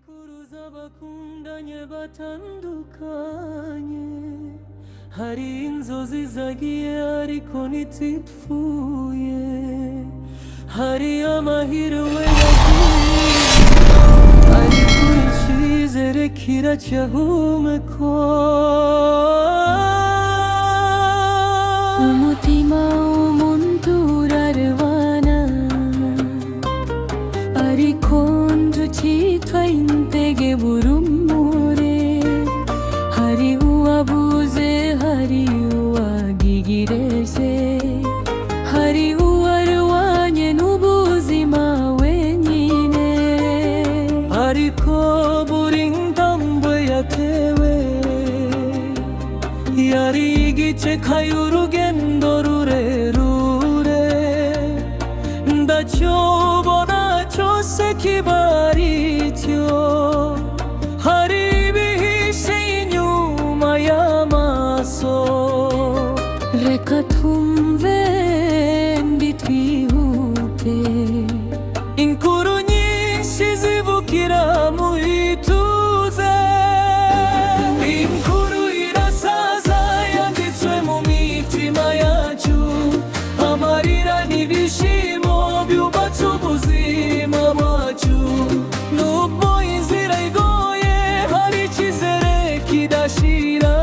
inkuru z'abakundanye batandukanye, hari inzozi zagiye ariko ntizipfuye, hari amahirwe yagiye ariko icyizere kiracyahumeka. Umutima w'umuntu urarwana, ariko ntukitwa intege burumure. Hari uwabuze, hari uwagigireje, hari uwarwanye n'ubuzima wenyine, ariko buri ntambwe yatewe yari igice k'urugendo rurerure. Ndacyobona cyose kiba ari cyo, hari ibihishe inyuma y'amaso. Reka twumve ntitwihute, inkuru nyinshi zivukira mu ituze. Inkuru irasaza yanditswe mu mitima yacu, amarira n'ibishimo byubatse ubuzima bwacu. Nubwo inzira igoye, hari icyizere kidashira.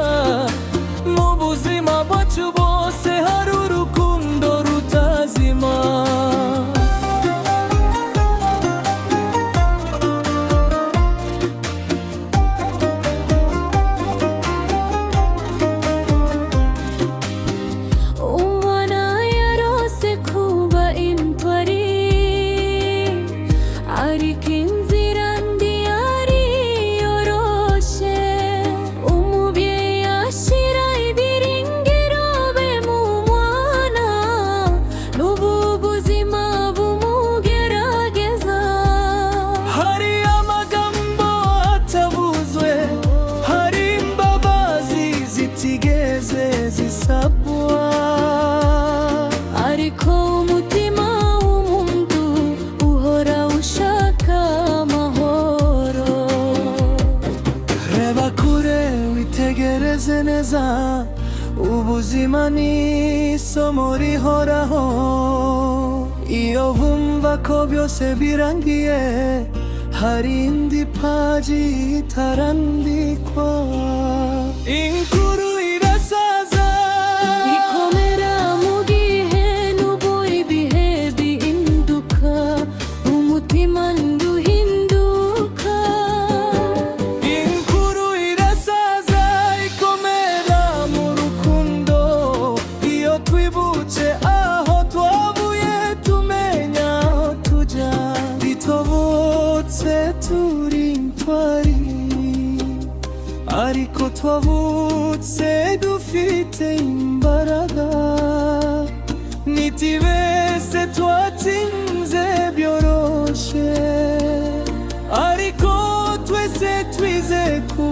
Mu buzima bwacu bwose hari urukundo rutazima. Umwana yarose kuba intwari, ariko inzira ntiyari yoroshe. Umubyeyi ashyira ibirindiro bye mu mwana, n'ubu buzima bumugerageza. Hari amagambo atavuzwe, hari imbabazi zitigeze zisabwa, ariko umutima w'umuntu uhora ushaka amahoro. Reba kure witegereze neza, ubuzima ni isomo rihoraho. Iyo wumva ko byose birangiye, hari indi paji itarandikwa. Inkuru irasaza, ikomera mu gihe n'ubwo ibihe bihinduka, umutima nduhinduka. Inkuru irasaza, ikomera mu rukundo. Iyo twibutse aho twavuye, tumenya aho tujya. Bitobotse turi intwari, ariko twavutse dufite imbaraga. Nitibese twatsinze byoroshye, ariko twese twize ku